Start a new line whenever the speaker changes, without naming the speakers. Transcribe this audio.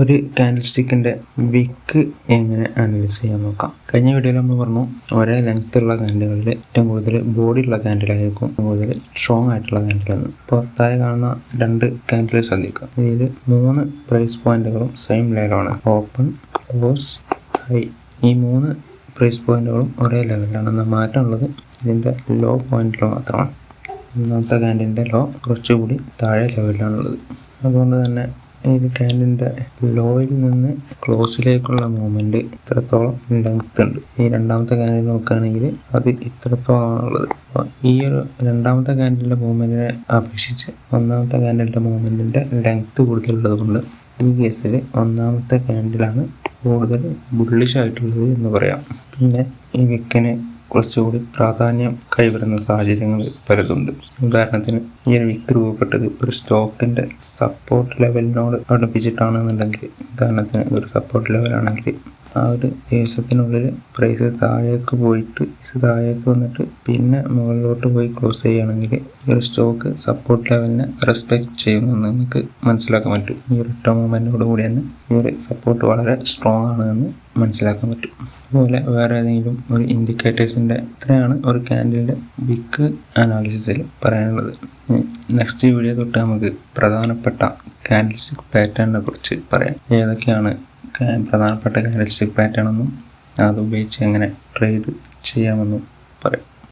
ഒരു കാൻഡിൽ സ്റ്റിക്കിൻ്റെ വിക്ക് എങ്ങനെ അനലൈസ് ചെയ്യാൻ നോക്കാം. കഴിഞ്ഞ വീഡിയോയിൽ നമ്മൾ പറഞ്ഞു ഒരേ ലെങ്ത് ഉള്ള കാൻഡിലുകളിൽ ഏറ്റവും കൂടുതൽ ബോഡി ഉള്ള കാൻഡിലായിരിക്കും കൂടുതൽ സ്ട്രോങ് ആയിട്ടുള്ള കാൻഡിലെന്ന്. അപ്പോൾ താഴെ കാണുന്ന 2 കാൻഡിൽ ശ്രദ്ധിക്കുക. ഇതിൽ 3 പ്രൈസ് പോയിന്റുകളും സെയിം ലെവലാണ്. Open, close, high. ഈ 3 പ്രൈസ് പോയിന്റുകളും ഒരേ ലെവലിലാണ്. എന്നാൽ മാറ്റമുള്ളത് ഇതിൻ്റെ ലോ പോയിന്റിൽ മാത്രമാണ്. ഒന്നാമത്തെ കാൻഡിലിൻ്റെ ലോ കുറച്ചുകൂടി താഴെ ലെവലിലാണുള്ളത്. അതുകൊണ്ട് തന്നെ ഈ കാൻഡിലിൻ്റെ ലോയിൽ നിന്ന് ക്ലോസിലേക്കുള്ള മൂവ്മെൻറ്റ് ഇത്രത്തോളം ലെങ്ത് ഉണ്ട്. ഈ രണ്ടാമത്തെ കാൻഡിൽ നോക്കുകയാണെങ്കിൽ അത് ഇത്രത്തോളമാണുള്ളത്. അപ്പോൾ ഈ ഒരു രണ്ടാമത്തെ കാൻഡിലിൻ്റെ മൂവ്മെൻറ്റിനെ അപേക്ഷിച്ച് ഒന്നാമത്തെ കാൻഡിലിൻ്റെ മൂവ്മെൻറ്റിൻ്റെ ലെങ്ത് കൂടുതലുള്ളത് കൊണ്ട് ഈ കേസിൽ ഒന്നാമത്തെ കാൻഡിലാണ് കൂടുതൽ ബുള്ളിഷ് ആയിട്ടുള്ളത് എന്ന് പറയാം. പിന്നെ ഈ വിക്കിന് കുറച്ചുകൂടി പ്രാധാന്യം കൈവരുന്ന സാഹചര്യങ്ങൾ പലതുണ്ട്. ഉദാഹരണത്തിന് ഈ ഒരു വിക്ക് രൂപപ്പെട്ടത് ഒരു സ്റ്റോക്കിൻ്റെ സപ്പോർട്ട് ലെവലിനോട് അടുപ്പിച്ചിട്ടാണെന്നുണ്ടെങ്കിൽ, ഉദാഹരണത്തിന് ഒരു സപ്പോർട്ട് ലെവലാണെങ്കിൽ ആ ഒരു ദിവസത്തിനുള്ളിൽ പ്രൈസ് താഴേക്ക് പോയിട്ട് താഴേക്ക് വന്നിട്ട് പിന്നെ മുകളിലോട്ട് പോയി ക്ലോസ് ചെയ്യുകയാണെങ്കിൽ ഈ ഒരു സ്റ്റോക്ക് സപ്പോർട്ട് ലെവലിനെ റെസ്പെക്ട് ചെയ്യുമെന്ന് നമുക്ക് മനസ്സിലാക്കാൻ പറ്റും. ഈ ഒരു ഒറ്റ മൂവ്മെൻറ്റോട് കൂടി തന്നെ ഈ ഒരു സപ്പോർട്ട് വളരെ സ്ട്രോങ് ആണ് എന്ന് മനസ്സിലാക്കാൻ പറ്റും. അതുപോലെ വേറെ ഏതെങ്കിലും ഒരു ഇൻഡിക്കേറ്റേഴ്സിൻ്റെ ഇത്രയാണ് ഒരു കാൻഡിലിൻ്റെ വിക്ക് അനാലിസിസിൽ പറയാനുള്ളത്. നെക്സ്റ്റ് വീഡിയോ തൊട്ട് നമുക്ക് പ്രധാനപ്പെട്ട കാൻഡിൽ സ്റ്റിക്ക് പാറ്റേണിനെ കുറിച്ച് പറയാം. ഏതൊക്കെയാണ് പ്രധാനപ്പെട്ട കാൻഡിൽ സ്റ്റിക്ക് പാറ്റേൺ എന്നും അത് ഉപയോഗിച്ച് എങ്ങനെ ട്രേഡ് ചെയ്യാമെന്നും പറയാം.